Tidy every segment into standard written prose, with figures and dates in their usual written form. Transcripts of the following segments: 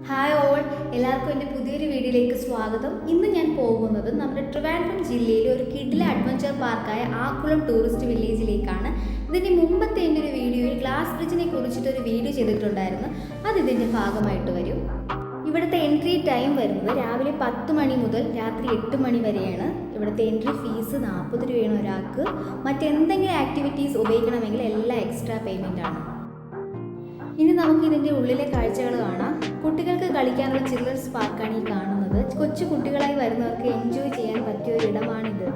Hi all, എല്ലാവർക്കും എൻ്റെ പുതിയൊരു വീഡിയോയിലേക്ക് സ്വാഗതം. ഇന്ന് ഞാൻ പോകുന്നത് നമ്മുടെ ട്രിവാൻഡ്രം ജില്ലയിലെ ഒരു കിഡിലെ അഡ്വഞ്ചർ പാർക്കായ ആക്കുളം ടൂറിസ്റ്റ് വില്ലേജിലേക്കാണ്. ഇതിൻ്റെ മുമ്പത്തെ എൻ്റെ ഒരു വീഡിയോയിൽ ഗ്ലാസ് ബ്രിഡ്ജിനെ കുറിച്ചിട്ടൊരു വീഡിയോ ചെയ്തിട്ടുണ്ടായിരുന്നു. അത് ഇതിൻ്റെ ഭാഗമായിട്ട് വരും. ഇവിടുത്തെ എൻട്രി ടൈം വരുന്നത് രാവിലെ 10 മണി മുതൽ രാത്രി 8 മണി വരെയാണ്. ഇവിടുത്തെ എൻട്രി ഫീസ് 40 രൂപയാണ് ഒരാൾക്ക്. മറ്റെന്തെങ്കിലും ആക്ടിവിറ്റീസ് ഉപയോഗിക്കണമെങ്കിൽ എല്ലാം എക്സ്ട്രാ പേയ്മെൻ്റ് ആണ്. ഇനി നമുക്ക് ഇതിൻ്റെ ഉള്ളിലെ കാഴ്ചകൾ കാണാം. കുട്ടികൾക്ക് കളിക്കാനുള്ള ചിൽഡ്രൻസ് പാർക്കാണ് ഈ കാണുന്നത്. കൊച്ചു കുട്ടികളായി വരുന്നവർക്ക് എൻജോയ് ചെയ്യാൻ പറ്റിയ ഒരു ഇടമാണിത്.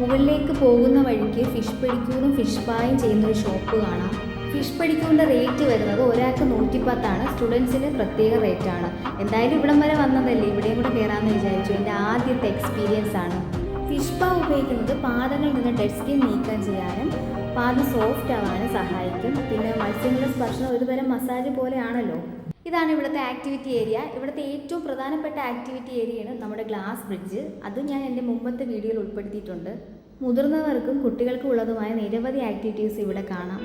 മുകളിലേക്ക് പോകുന്ന വഴിക്ക് ഫിഷ് പെഡിക്യൂറും ഫിഷ് പായും ചെയ്യുന്നൊരു ഷോപ്പ് കാണാം. ഫിഷ് പെഡിക്യൂറിൻ്റെ റേറ്റ് വരുന്നത് ഒരാൾക്ക് 110 സ്റ്റുഡൻസിന് പ്രത്യേക റേറ്റാണ്. എന്തായാലും ഇവിടം വരെ വന്നതല്ലേ, ഇവിടെയും കൂടെ കയറാമെന്ന് വിചാരിച്ചു. എൻ്റെ ആദ്യത്തെ എക്സ്പീരിയൻസ് ആണ്. ഫിഷ് പാ ഉപയോഗിക്കുന്നത് പാദങ്ങളിൽ നിന്ന് ഡെഡ് സ്കിൻ നീക്കം ചെയ്യാനും പാദം സോഫ്റ്റ് ആവാനും സഹായിക്കും. പിന്നെ മത്സ്യങ്ങളുടെ സ്പർശനം ഒരുതരം മസാജ് പോലെയാണല്ലോ. ഇതാണ് ഇവിടുത്തെ ആക്ടിവിറ്റി ഏരിയ. ഇവിടുത്തെ ഏറ്റവും പ്രധാനപ്പെട്ട ആക്ടിവിറ്റി ഏരിയയാണ് നമ്മുടെ ഗ്ലാസ് ബ്രിഡ്ജ്. അതും ഞാൻ എൻ്റെ മുമ്പത്തെ വീഡിയോയിൽ ഉൾപ്പെടുത്തിയിട്ടുണ്ട്. മുതിർന്നവർക്കും കുട്ടികൾക്കും ഉള്ളതുമായ നിരവധി ആക്ടിവിറ്റീസ് ഇവിടെ കാണാം.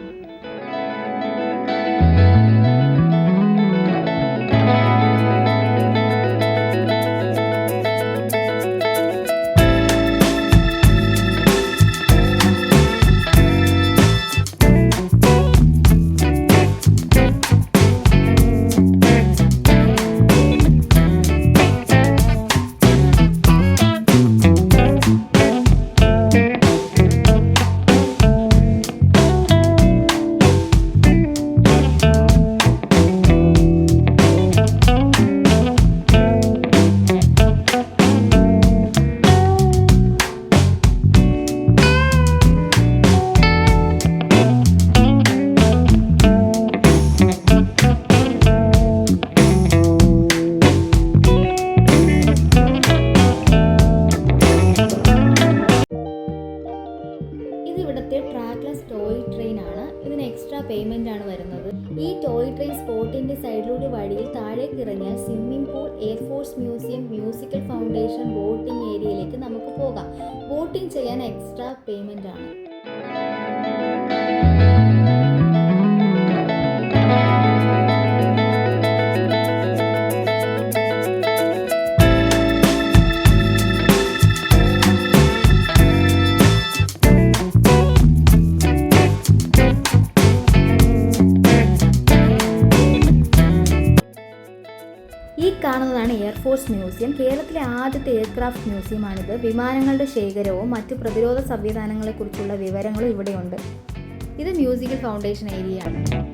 ട്രാക്ലെസ് ടോയ് ട്രെയിൻ ആണ്. ഇതിന് എക്സ്ട്രാ പേയ്മെൻ്റ് ആണ് വരുന്നത്. ഈ ടോയ് ട്രെയിൻ സ്പോട്ടിൻ്റെ സൈഡിലൂടെ വഴിയിൽ താഴേക്ക് ഇറങ്ങിയാൽ swimming pool, air force museum, musical foundation, boating ഏരിയയിലേക്ക് നമുക്ക് പോകാം. ബോട്ടിംഗ് ചെയ്യാൻ എക്സ്ട്രാ പേയ്മെൻ്റ് ആണ്. എയർഫോഴ്സ് മ്യൂസിയം കേരളത്തിലെ ആദ്യത്തെ എയർക്രാഫ്റ്റ് മ്യൂസിയമാണിത്. വിമാനങ്ങളുടെ ശേഖരവും മറ്റ് പ്രതിരോധ സംവിധാനങ്ങളെക്കുറിച്ചുള്ള വിവരങ്ങളും ഇവിടെയുണ്ട്. ഇത് മ്യൂസിക്കൽ ഫൗണ്ടേഷൻ ഏരിയയാണ്.